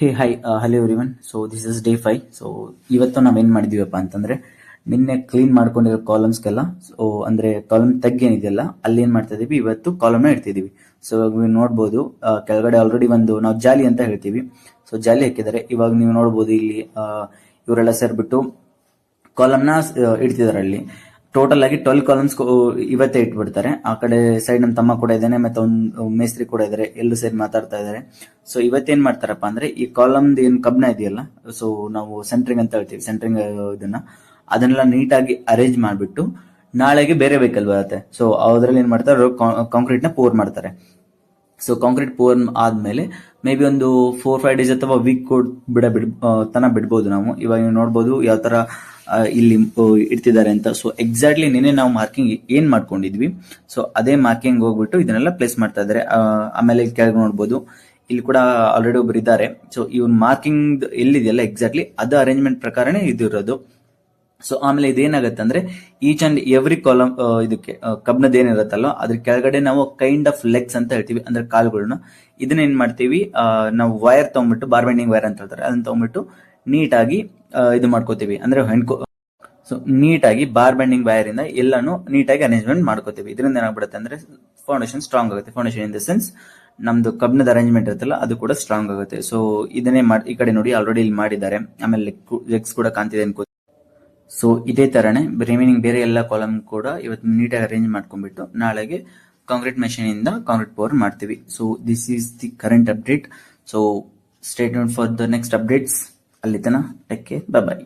Hey hi hello everyone. So this is day 5. So ಇವತ್ತು ನಾವೇನ್ ಮಾಡಿದೀವಪ್ಪ ಅಂತಂದ್ರೆ ನಿನ್ನೆ ಕ್ಲೀನ್ ಮಾಡ್ಕೊಂಡಿರೋ ಕಾಲಮ್ಸ್ಗೆಲ್ಲ, ಸೊ ಅಂದ್ರೆ ಕಾಲಮ್ ಏನಿದೆಯಲ್ಲ ಅಲ್ಲಿ ಏನ್ ಮಾಡ್ತಾ ಇದೀವಿ, ಇವತ್ತು ಕಾಲಮ್ನ ಇಡ್ತಿದೀವಿ. ಸೊ ಇವಾಗ ನೀವು ನೋಡ್ಬೋದು, ಕೆಳಗಡೆ ಆಲ್ರೆಡಿ ಒಂದು ನಾವು ಜಾಲಿ ಅಂತ ಹೇಳ್ತೀವಿ, ಸೊ ಜಾಲಿ ಹಾಕಿದ್ದಾರೆ. ಇವಾಗ ನೀವು ನೋಡ್ಬೋದು ಇಲ್ಲಿ ಇವರೆಲ್ಲ ಸೇರ್ಬಿಟ್ಟು ಕಾಲಮ್ನ ಇಡ್ತಿದ್ದಾರೆ. ಅಲ್ಲಿ ಟೋಟಲ್ ಆಗಿ 12 ಕಾಲಮ್ಸ್ ಇವತ್ತೇ ಇಟ್ಬಿಡ್ತಾರೆ. ಆ ಕಡೆ ಸೈಡ್ ನಮ್ಮ ತಮ್ಮ ಕೂಡ ಇದ್ದಾನೆ, ಮತ್ತೆ ಒಂದು ಮೇಸ್ತ್ರಿ ಕೂಡ ಇದಾರೆ, ಎಲ್ಲರೂ ಸೇರಿ ಮಾತಾಡ್ತಾ ಇದಾರೆ. ಸೊ ಇವತ್ತೇನ್ ಮಾಡ್ತಾರಪ್ಪ ಅಂದ್ರೆ ಈ ಕಾಲಮ್ ಏನ್ ಕಬ್ನ ಇದೆಯಲ್ಲ, ಸೊ ನಾವು ಸೆಂಟ್ರಿಂಗ್ ಅಂತ ಹೇಳ್ತೀವಿ, ಸೆಂಟ್ರಿಂಗ್ ಅದನ್ನೆಲ್ಲ ನೀಟಾಗಿ ಅರೇಂಜ್ ಮಾಡ್ಬಿಟ್ಟು ನಾಳೆಗೆ ಬೇರೆ ವೆಹಿಕಲ್ ಬರುತ್ತೆ. ಸೊ ಅದ್ರಲ್ಲಿ ಏನ್ ಮಾಡ್ತಾರೆ, ಕಾಂಕ್ರೀಟ್ ನ ಪೋರ್ ಮಾಡ್ತಾರೆ. ಸೊ ಕಾಂಕ್ರೀಟ್ ಪೋರ್ ಆದ್ಮೇಲೆ ಮೇ ಬಿ ಒಂದು 4-5 ಡೇಸ್ ಅಥವಾ ವೀಕ್ ತನ ಬಿಡ್ಬೋದು ನಾವು. ಇವಾಗ ನೀವು ನೋಡ್ಬೋದು ಯಾವ ತರ ಇಲ್ಲಿ ಇಡ್ತಿದ್ದಾರೆ ಅಂತ. ಸೊ ಎಕ್ಸಾಕ್ಟ್ಲಿ ನಿನ್ನೆ ನಾವು ಮಾರ್ಕಿಂಗ್ ಏನ್ ಮಾಡ್ಕೊಂಡಿದ್ವಿ, ಸೊ ಅದೇ ಮಾರ್ಕಿಂಗ್ ಹೋಗ್ಬಿಟ್ಟು ಇದನ್ನೆಲ್ಲ ಪ್ಲೇಸ್ ಮಾಡ್ತಾ ಇದ್ದಾರೆ. ಆಮೇಲೆ ಕೆಳಗೆ ನೋಡ್ಬೋದು ಇಲ್ಲಿ ಕೂಡ ಆಲ್ರೆಡಿ ಒಬ್ರು ಇದ್ದಾರೆ. ಸೊ ಇವನ್ ಮಾರ್ಕಿಂಗ್ ಎಲ್ಲಿದೆಯಲ್ಲ ಎಕ್ಸಾಕ್ಟ್ಲಿ ಅದು ಅರೇಂಜ್ಮೆಂಟ್ ಪ್ರಕಾರನೇ ಇದು ಇರೋದು. ಸೊ ಆಮೇಲೆ ಇದೇನಾಗತ್ತೆ ಅಂದ್ರೆ ಈಚ್ ಅಂಡ್ ಎವ್ರಿ ಕಾಲಮ್ ಇದಕ್ಕೆ ಕಬ್ನದ ಏನಿರುತ್ತಲ್ಲ ಅದ್ರ ಕೆಳಗಡೆ ನಾವು ಕೈಂಡ್ ಆಫ್ ಲೆಗ್ಸ್ ಅಂತ ಹೇಳ್ತೀವಿ, ಅಂದ್ರೆ ಕಾಲುಗಳನ್ನ. ಇದನ್ನ ಏನ್ ಮಾಡ್ತೀವಿ, ನಾವು ವೈರ್ ತಗೊಂಡ್ಬಿಟ್ಟು, ಬಾರ್ಬೆಂಡಿಂಗ್ ವೈರ್ ಅಂತ ಹೇಳ್ತಾರೆ, ಅದನ್ನ ತಗೊಂಡ್ಬಿಟ್ಟು ನೀಟಾಗಿ ಇದು ಮಾಡ್ಕೋತೀವಿ. ಅಂದ್ರೆ ಸೊ ನೀಟಾಗಿ ಬಾರ್ ಬೆಂಡಿಂಗ್ ವೈರ್ ಇಂದ ಎಲ್ಲಾನು ನೀಟಾಗಿ ಅರೇಂಜ್ಮೆಂಟ್ ಮಾಡ್ಕೋತೀವಿ. ಇದರಿಂದ ಏನಾಗ್ಬಿಡುತ್ತೆ ಅಂದ್ರೆ ಫೌಂಡೇಶನ್ ಸ್ಟ್ರಾಂಗ್ ಆಗುತ್ತೆ. ಫೌಂಡೇಶನ್ ಇನ್ ದ ಸೆನ್ಸ್ ನಮ್ದು ಕಬ್ನದ ಅರೇಂಜ್ಮೆಂಟ್ ಇರುತ್ತಲ್ಲ ಅದು ಕೂಡ ಸ್ಟ್ರಾಂಗ್ ಆಗುತ್ತೆ. ಸೊ ಇದನ್ನೇ ಈ ಕಡೆ ನೋಡಿ ಆಲ್ರೆಡಿ ಇಲ್ಲಿ ಮಾಡಿದ್ದಾರೆ. ಆಮೇಲೆ ಲೆಗ್ಸ್ ಕೂಡ ಕಾಣ್ತಿದೆ ಅನ್ಕೋ. ಸೊ ಇದೇ ತರನೇ ರಿಮೈನಿಂಗ್ ಬೇರೆ ಎಲ್ಲ ಕಾಲಮ್ ಕೂಡ ಇವತ್ತು ನೀಟಾಗಿ ಅರೇಂಜ್ ಮಾಡ್ಕೊಂಡ್ಬಿಟ್ಟು ನಾಳೆಗೆ ಕಾಂಕ್ರೀಟ್ ಮೆಷಿನ್ ಇಂದ ಕಾಂಕ್ರೀಟ್ ಪವರ್ ಮಾಡ್ತೀವಿ. So this is the current update. So stay tuned for the next updates. ಅಲ್ಲಿ ತನ ಟೇಕ್ ಕೇರ್, ಬೈ ಬೈ.